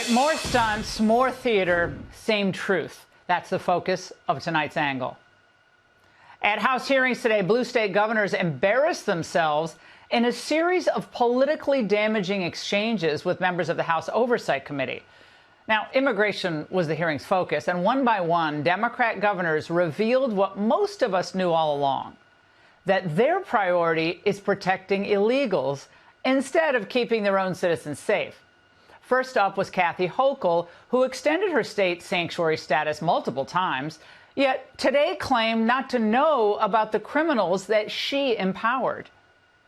right, more stunts, more theater, same truth. That's the focus of tonight's angle. At House hearings today, blue state governors embarrassed themselves in a series of politically damaging exchanges with members of the House Oversight Committee. Now, immigration was the hearing's focus, and one by one, Democrat governors revealed what most of us knew all along, that their priority is protecting illegals instead of keeping their own citizens safe. First up was Kathy Hochul, who extended her state sanctuary status multiple times, yet today claimed not to know about the criminals that she empowered.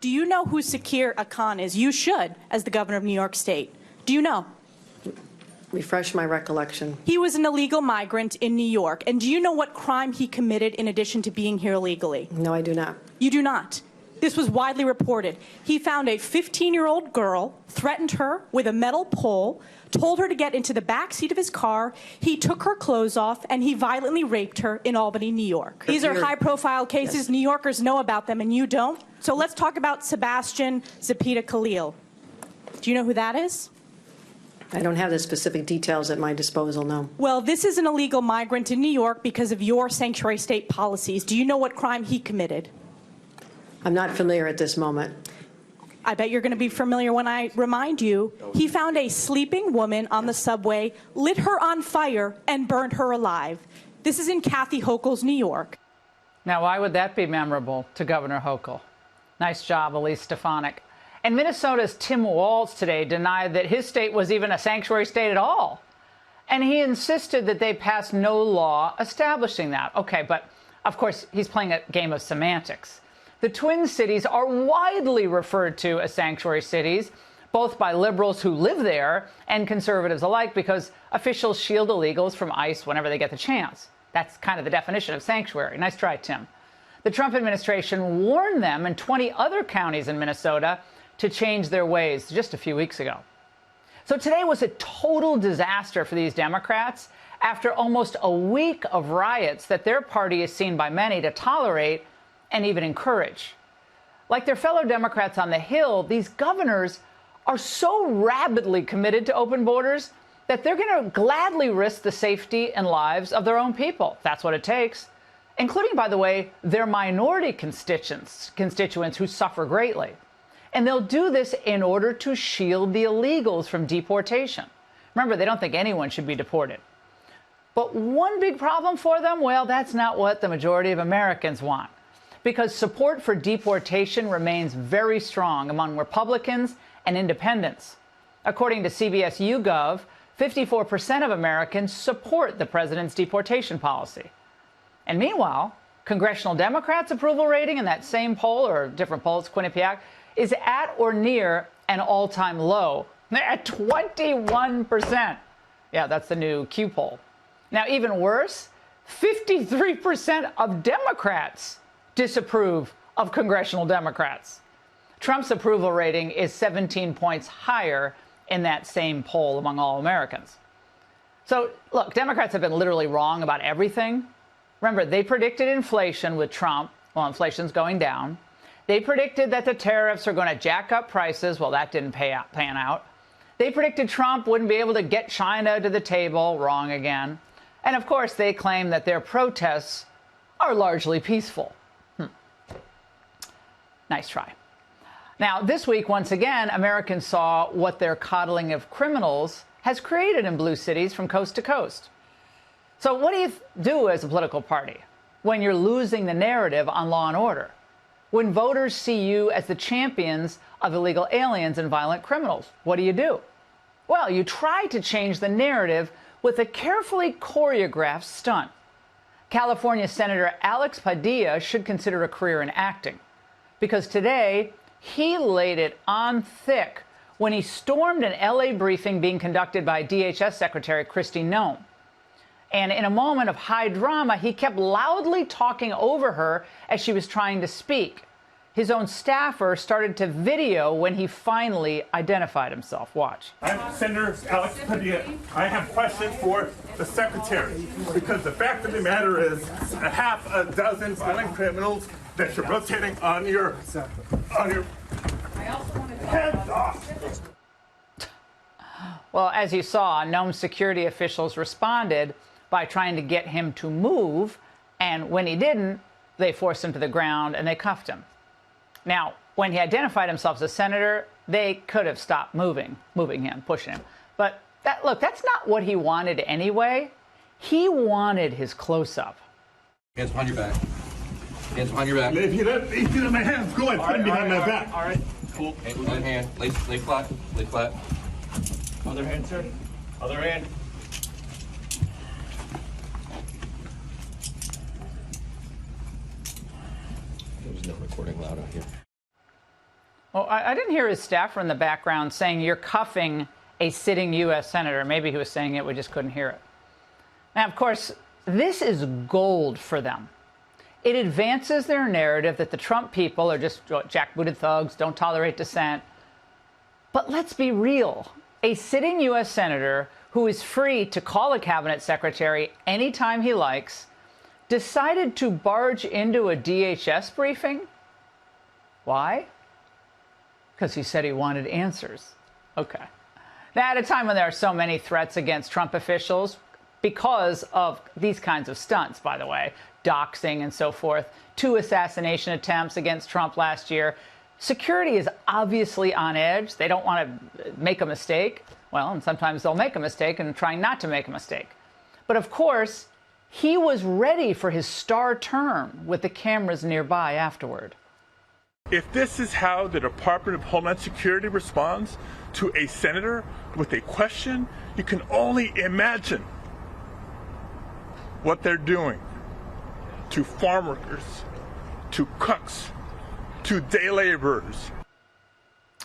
Do you know who Sakir Khan is? You should, as the governor of New York State. Do you know? Refresh my recollection. He was an illegal migrant in New York. And do you know what crime he committed in addition to being here illegally? No, I do not. You do not. This was widely reported. He found a 15-year-old girl, threatened her with a metal pole, told her to get into the back seat of his car. He took her clothes off, and he violently raped her in Albany, New York. These are high-profile cases. Yes. New Yorkers know about them, and you don't. So let's talk about Sebastian Zepeda Khalil. Do you know who that is? I don't have the specific details at my disposal, no. Well, this is an illegal migrant in New York because of your sanctuary state policies. Do you know what crime he committed? I'm not familiar at this moment. I bet you're going to be familiar when I remind you. He found a sleeping woman on the subway, lit her on fire, and burned her alive. This is in Kathy Hochul's New York. Now, why would that be memorable to Governor Hochul? Nice job, Elise Stefanik. And Minnesota's Tim Walz today denied that his state was even a sanctuary state at all. And he insisted that they passed no law establishing that. Okay, but of course, he's playing a game of semantics. The Twin Cities are widely referred to as sanctuary cities, both by liberals who live there and conservatives alike, because officials shield illegals from ICE whenever they get the chance. That's kind of the definition of sanctuary. Nice try, Tim. The Trump administration warned them and 20 other counties in Minnesota to change their ways just a few weeks ago. So today was a total disaster for these Democrats after almost a week of riots that their party is seen by many to tolerate and even encourage. Like their fellow Democrats on the Hill, these governors are so rabidly committed to open borders that they're going to gladly risk the safety and lives of their own people. That's what it takes, including, by the way, their minority constituents who suffer greatly. And they'll do this in order to shield the illegals from deportation. Remember, they don't think anyone should be deported. But one big problem for them, well, that's not what the majority of Americans want, because support for deportation remains very strong among Republicans and independents. According to CBS YouGov, 54% of Americans support the president's deportation policy. And meanwhile, congressional Democrats' approval rating in that same poll, or different polls, Quinnipiac, is at or near an all-time low. They're at 21%. Yeah, that's the new Q poll. Now, even worse, 53% of Democrats disapprove of congressional Democrats. Trump's approval rating is 17 points higher in that same poll among all Americans. So, look, Democrats have been literally wrong about everything. Remember, they predicted inflation with Trump. Well, inflation's going down. They predicted that the tariffs are going to jack up prices. Well, that didn't pan out. They predicted Trump wouldn't be able to get China to the table. Wrong again. And, of course, they claim that their protests are largely peaceful. Nice try. Now, this week, once again, Americans saw what their coddling of criminals has created in blue cities from coast to coast. So what do you do as a political party when you're losing the narrative on law and order? When voters see you as the champions of illegal aliens and violent criminals, what do? Well, you try to change the narrative with a carefully choreographed stunt. California Senator Alex Padilla should consider a career in acting, because today he laid it on thick when he stormed an LA briefing being conducted by DHS Secretary Kristi Noem. And in a moment of high drama, he kept loudly talking over her as she was trying to speak. His own staffer started to video when he finally identified himself. Watch. I'm Senator Alex Padilla. I have questions for the Secretary, because the fact of the matter is a half a dozen violent criminals that you're rotating on your heads off. Well, as you saw, Nome's security officials responded by trying to get him to move, and when he didn't, they forced him to the ground and they cuffed him. Now, when he identified himself as a senator, they could have stopped moving him, pushing him. But look, that's not what he wanted anyway. He wanted his close-up. Hands behind your back. Hands behind your back. If you let my hands go, put them behind my back. All right. Cool. Other hand. Lay flat. Lay flat. Other hand, sir. Other hand. There's no recording loud out here. Well, I didn't hear his staffer in the background saying you're cuffing a sitting U.S. senator. Maybe he was saying it, we just couldn't hear it. Now, of course, this is gold for them. It advances their narrative that the Trump people are just jackbooted thugs, don't tolerate dissent. But let's be real. A sitting U.S. senator who is free to call a cabinet secretary anytime he likes decided to barge into a DHS briefing? Why? Because he said he wanted answers. Okay. Now, at a time when there are so many threats against Trump officials, because of these kinds of stunts, by the way, doxing and so forth, 2 assassination attempts against Trump last year, security is obviously on edge. They don't want to make a mistake. Well, and sometimes they'll make a mistake and trying not to make a mistake. But of course, he was ready for his star term with the cameras nearby afterward. If this is how the Department of Homeland Security responds to a senator with a question, you can only imagine what they're doing to farm workers, to cooks, to day laborers.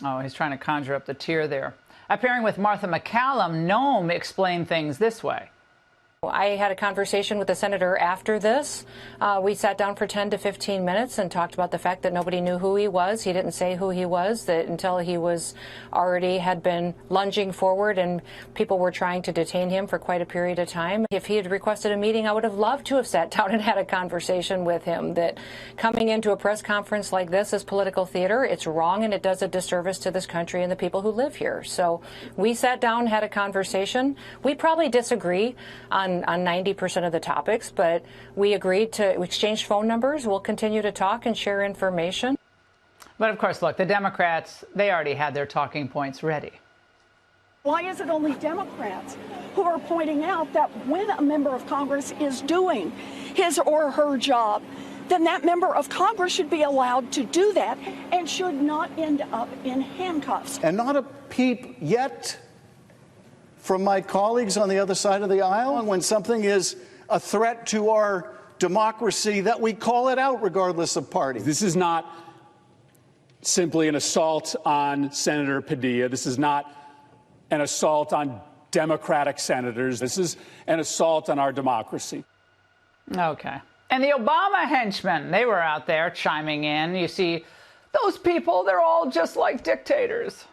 Oh, he's trying to conjure up the tear there. Appearing with Martha McCallum, Nome explained things this way. I had a conversation with the senator after this. We sat down for 10 to 15 minutes and talked about the fact that nobody knew who he was. He didn't say who he was, that until he was already had been lunging forward and people were trying to detain him for quite a period of time. If he had requested a meeting, I would have loved to have sat down and had a conversation with him. That coming into a press conference like this is political theater. It's wrong and it does a disservice to this country and the people who live here. So we sat down, had a conversation. We probably disagree on 90% of the topics, but we agreed to exchange phone numbers. We'll continue to talk and share information. But of course, look, the Democrats, they already had their talking points ready. Why is it only Democrats who are pointing out that when a member of Congress is doing his or her job, then that member of Congress should be allowed to do that and should not end up in handcuffs? And not a peep yet from my colleagues on the other side of the aisle when something is a threat to our democracy, that we call it out regardless of party. This is not simply an assault on Senator Padilla. This is not an assault on Democratic senators. This is an assault on our democracy. Okay. And the Obama henchmen, they were out there chiming in. You see, those people, they're all just like dictators.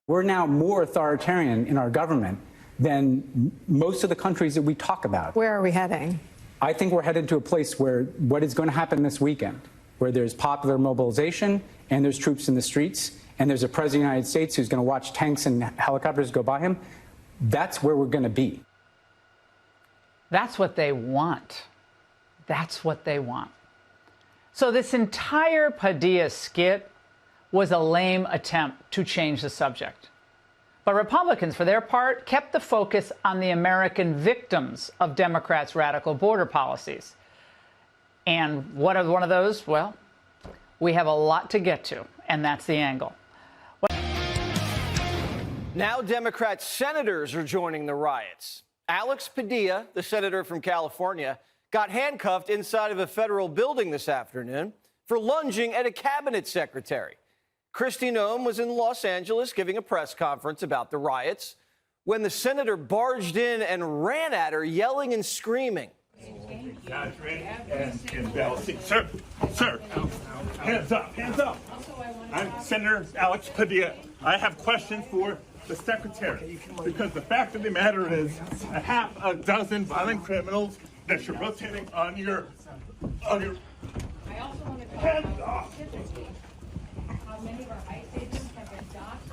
We're now more authoritarian in our government than most of the countries that we talk about. Where are we heading? I think we're headed to a place where what is going to happen this weekend, where there's popular mobilization and there's troops in the streets and there's a president of the United States who's going to watch tanks and helicopters go by him, that's where we're going to be. That's what they want. That's what they want. So this entire Padilla skit was a lame attempt to change the subject. But Republicans, for their part, kept the focus on the American victims of Democrats' radical border policies. And what are one of those? Well, we have a lot to get to, and that's the angle. Now Democrat senators are joining the riots. Alex Padilla, the senator from California, got handcuffed inside of a federal building this afternoon for lunging at a cabinet secretary. Kristi Noem was in Los Angeles giving a press conference about the riots when the senator barged in and ran at her, yelling and screaming. Sir, hands up, hands up. I'm Senator Alex Padilla. I have questions for the secretary because the fact of the matter is a half a dozen violent criminals that you're rotating on your hands off. Many of our ICE agents have been docked.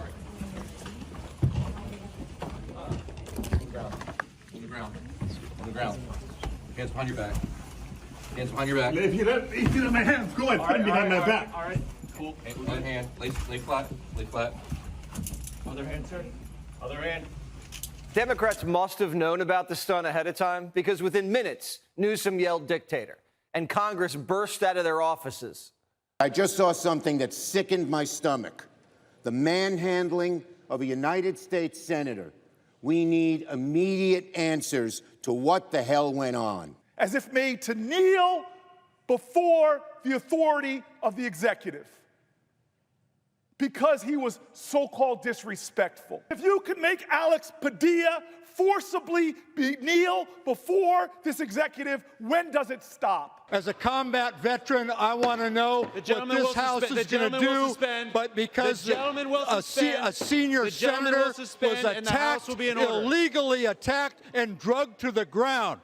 the ground. On the ground. Hands behind your back. Hands behind your back. If you let my hands go, I put them behind my back. All right. Cool. One hand. Lay flat. Lay flat. Other hand, sir. Other hand. Democrats must have known about the stunt ahead of time because within minutes, Newsom yelled dictator, and Congress burst out of their offices. I just saw something that sickened my stomach. The manhandling of a United States senator. We need immediate answers to what the hell went on. As if made to kneel before the authority of the executive because he was so-called disrespectful. If you could make Alex Padilla forcibly kneel before this executive, when does it stop? As a combat veteran, I want to know what this House is going to do, but because a senior senator was attacked, illegally attacked, and drugged to the ground.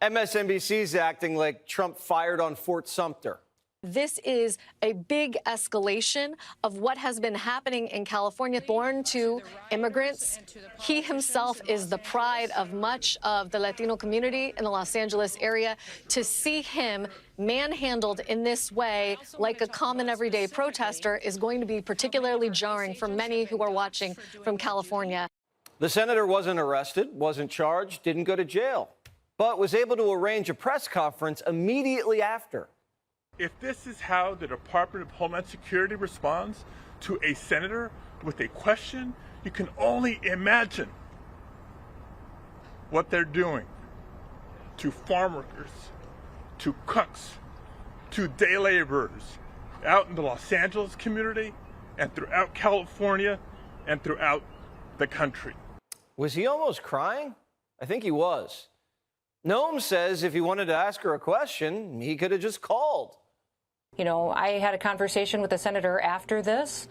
MSNBC's acting like Trump fired on Fort Sumter. This is a big escalation of what has been happening in California. Born to immigrants, he himself is the pride of much of the Latino community in the Los Angeles area. To see him manhandled in this way, like a common everyday protester, is going to be particularly jarring for many who are watching from California. The senator wasn't arrested, wasn't charged, didn't go to jail, but was able to arrange a press conference immediately after. If this is how the Department of Homeland Security responds to a senator with a question, you can only imagine what they're doing to farm workers, to cooks, to day laborers out in the Los Angeles community and throughout California and throughout the country. Was he almost crying? I think he was. Noam says if he wanted to ask her a question, he could have just called. You know, I had a conversation with the senator after this.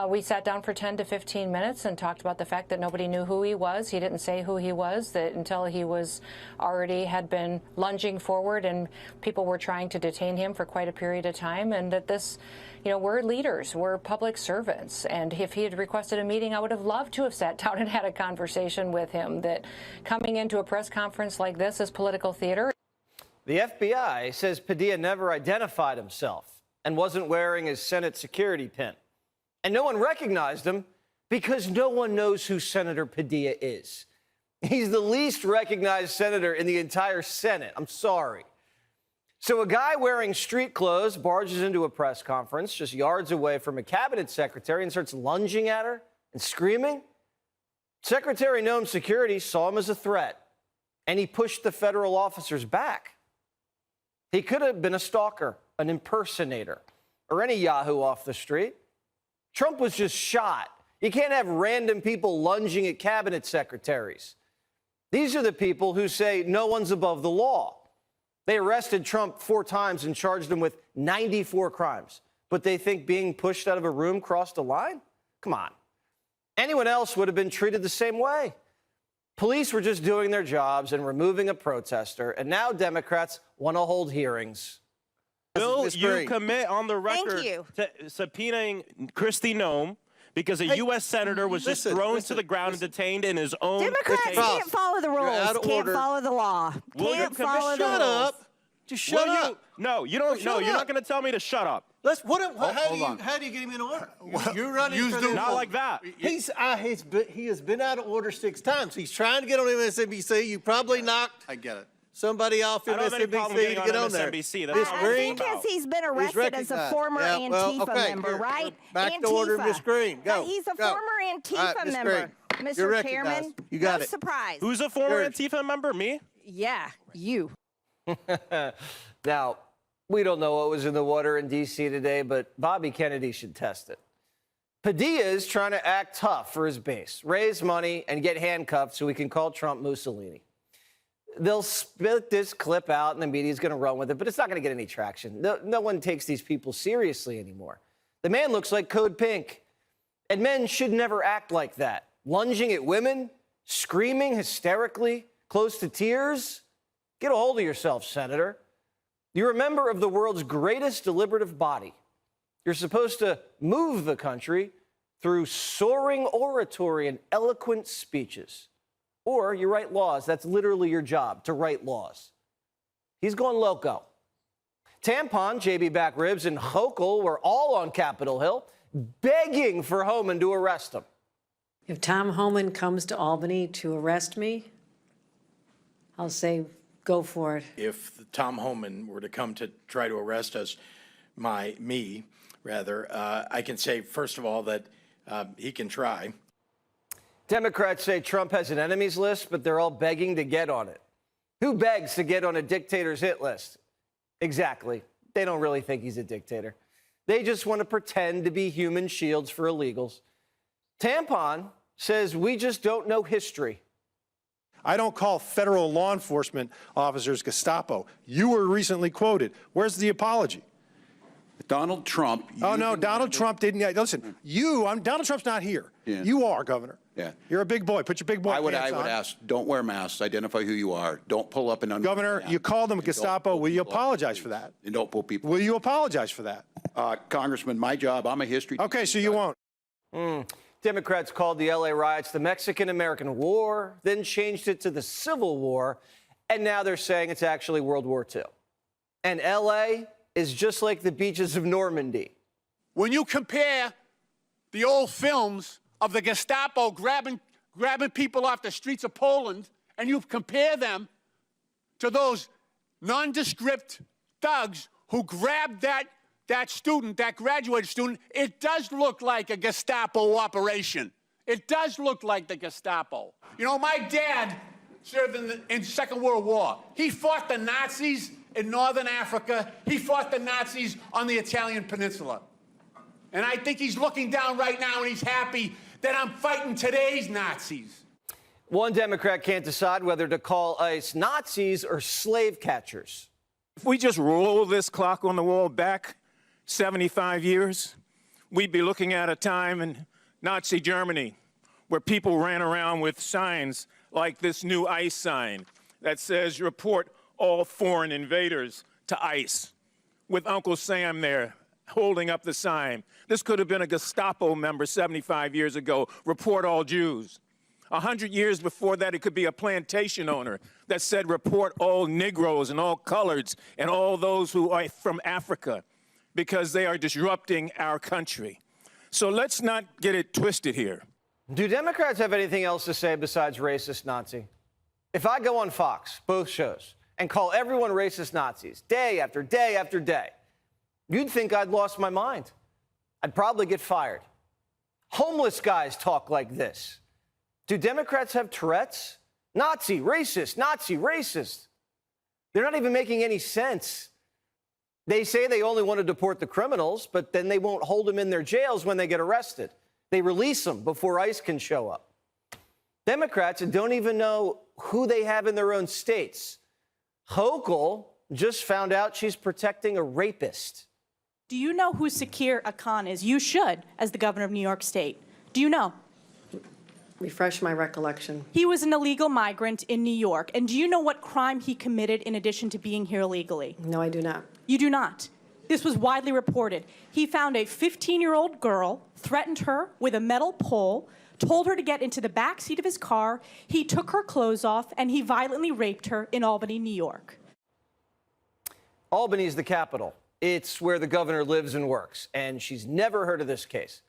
We sat down for 10 to 15 minutes and talked about the fact that nobody knew who he was. He didn't say who he was, that until he was already had been lunging forward and people were trying to detain him for quite a period of time, and that this, you know, we're leaders, we're public servants. And if he had requested a meeting, I would have loved to have sat down and had a conversation with him, that coming into a press conference like this is political theater. The FBI says Padilla never identified himself and wasn't wearing his Senate security pin. And no one recognized him because no one knows who Senator Padilla is. He's the least recognized senator in the entire Senate. I'm sorry. So a guy wearing street clothes barges into a press conference just yards away from a cabinet secretary and starts lunging at her and screaming. Secretary Noam's security saw him as a threat, and he pushed the federal officers back. He could have been a stalker, an impersonator, or any yahoo off the street. Trump was just shot. You can't have random people lunging at cabinet secretaries. These are the people who say no one's above the law. They arrested Trump 4 times and charged him with 94 crimes, but they think being pushed out of a room crossed a line? Come on. Anyone else would have been treated the same way. Police were just doing their jobs and removing a protester, and now Democrats want to hold hearings. Will you commit on the record to subpoenaing Kristi Noem because a U.S. senator was just thrown to the ground and detained in his own... Democrats can't follow the rules, can't follow the law, can't follow the rules. Shut up. Just shut up. No, you don't. No, you're not going to tell me to shut up. How do you get him in order? You're running for the... Not like that. He has been out of order 6 times. He's trying to get on MSNBC. You probably knocked somebody off MSNBC to get on there. I think because he's been arrested as a former Antifa member, right? Back to order, Ms. Green. Go. He's a former Antifa member, Mr. Chairman. You got no it. surprise. Who's a former Antifa member? Me? Yeah, you. Now, we don't know what was in the water in D.C. today, but Bobby Kennedy should test it. Padilla is trying to act tough for his base, raise money, and get handcuffed so he can call Trump Mussolini. They'll spit this clip out, and the media's going to run with it, but it's not going to get any traction. No one takes these people seriously anymore. The man looks like Code Pink, and men should never act like that. Lunging at women, screaming hysterically, close to tears. Get a hold of yourself, Senator. You're a member of the world's greatest deliberative body. You're supposed to move the country through soaring oratory and eloquent speeches. or you write laws. That's literally your job, to write laws. He's gone loco. Tampon, JB Back Ribs, and Hochul were all on Capitol Hill begging for Homan to arrest him. If Tom Homan comes to Albany to arrest me, I'll say, go for it. If Tom Homan were to come to try to arrest us, I can say, first of all, that he can try. Democrats say Trump has an enemies list, but they're all begging to get on it. Who begs to get on a dictator's hit list? Exactly. They don't really think he's a dictator. They just want to pretend to be human shields for illegals. Tampon says we just don't know history. I don't call federal law enforcement officers Gestapo. You were recently quoted. Where's the apology? Donald Trump. Oh, no, Donald Trump didn't. Listen, Donald Trump's not here. Yeah. You are, Governor. Yeah. You're a big boy. Put your big boy pants on. I would ask, don't wear masks. Identify who you are. Don't pull up and under. Governor, you called them Gestapo. Will you apologize for that? And don't pull people. Will you apologize for that? Congressman, my job, I'm a history teacher. Okay, so you won't. Democrats called the LA riots the Mexican-American War, then changed it to the Civil War, and now they're saying it's actually World War II. And LA is just like the beaches of Normandy. When you compare the old films of the Gestapo grabbing people off the streets of Poland, and you compare them to those nondescript thugs who grabbed that student, that graduated student, it does look like a Gestapo operation. It does look like the Gestapo. You know, my dad served in Second World War. He fought the Nazis in Northern Africa. He fought the Nazis on the Italian peninsula. And I think he's looking down right now and he's happy that I'm fighting today's Nazis. One Democrat can't decide whether to call ICE Nazis or slave catchers. If we just roll this clock on the wall back 75 years, we'd be looking at a time in Nazi Germany where people ran around with signs like this new ICE sign that says, report all foreign invaders to ICE, with Uncle Sam there holding up the sign. This could have been a Gestapo member 75 years ago, report all Jews. 100 years before that, it could be a plantation owner that said, report all Negroes and all coloreds and all those who are from Africa, because they are disrupting our country. So let's not get it twisted here. Do Democrats have anything else to say besides racist Nazi? If I go on Fox, both shows, and call everyone racist Nazis day after day after day, you'd think I'd lost my mind. I'd probably get fired. Homeless guys talk like this. Do Democrats have Tourette's? Nazi, racist, Nazi, racist. They're not even making any sense. They say they only want to deport the criminals, but then they won't hold them in their jails when they get arrested. They release them before ICE can show up. Democrats don't even know who they have in their own states. Hochul just found out she's protecting a rapist. Do you know who Sakir Khan is? You should, as the governor of New York State. Do you know? Refresh my recollection. He was an illegal migrant in New York. And do you know what crime he committed in addition to being here illegally? No, I do not. You do not. This was widely reported. He found a 15-year-old girl, threatened her with a metal pole, told her to get into the back seat of his car. He took her clothes off, and he violently raped her in Albany, New York. Albany is the capital. It's where the governor lives and works, and she's never heard of this case.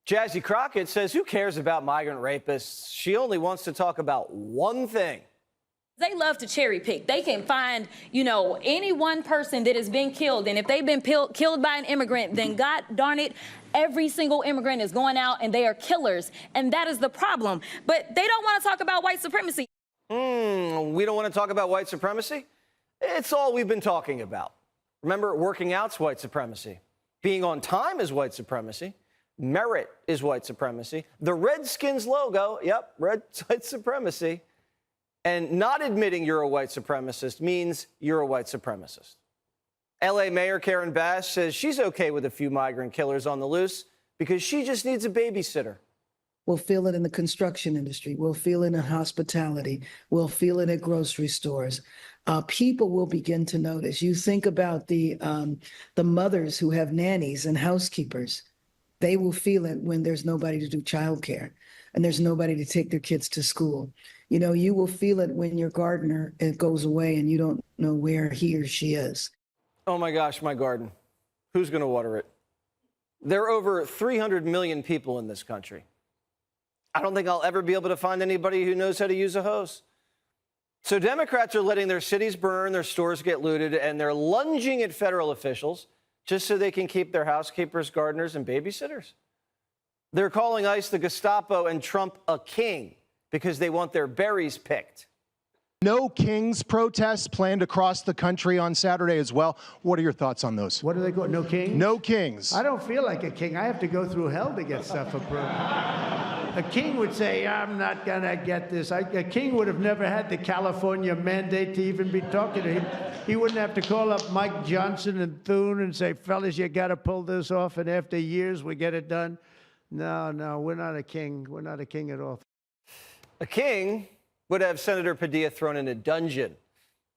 Jazzy Crockett says, who cares about migrant rapists? She only wants to talk about one thing. They love to cherry pick. They can find, any one person that has been killed. And if they've been killed by an immigrant, then God darn it, every single immigrant is going out and they are killers. And that is the problem. But they don't want to talk about white supremacy. We don't want to talk about white supremacy? It's all we've been talking about. Remember, working out's white supremacy. Being on time is white supremacy. Merit is white supremacy. The Redskins logo, yep, white supremacy. And not admitting you're a white supremacist means you're a white supremacist. LA Mayor Karen Bass says she's okay with a few migrant killers on the loose because she just needs a babysitter. We'll feel it in the construction industry. We'll feel it in hospitality. We'll feel it at grocery stores. People will begin to notice. You think about the mothers who have nannies and housekeepers. They will feel it when there's nobody to do childcare and there's nobody to take their kids to school. You know, you will feel it when your gardener goes away and you don't know where he or she is. Oh my gosh, my garden. Who's going to water it? There are over 300 million people in this country. I don't think I'll ever be able to find anybody who knows how to use a hose. So Democrats are letting their cities burn, their stores get looted, and they're lunging at federal officials just so they can keep their housekeepers, gardeners, and babysitters. They're calling ICE the Gestapo and Trump a king because they want their berries picked. No Kings protests planned across the country on Saturday as well. What are your thoughts on those? What do they go? No Kings? No Kings. I don't feel like a king. I have to go through hell to get stuff approved. A king would say, I'm not going to get this. A king would have never had the California mandate to even be talking to him. He wouldn't have to call up Mike Johnson and Thune and say, fellas, you got to pull this off, and after years we get it done. No, we're not a king. We're not a king at all. A king would have Senator Padilla thrown in a dungeon.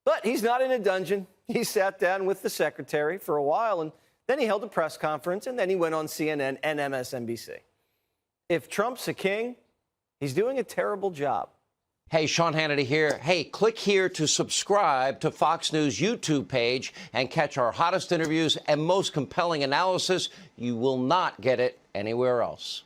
But he's not in a dungeon. He sat down with the secretary for a while, and then he held a press conference, and then he went on CNN and MSNBC. If Trump's a king, he's doing a terrible job. Hey, Sean Hannity here. Hey, click here to subscribe to Fox News YouTube page and catch our hottest interviews and most compelling analysis. You will not get it anywhere else.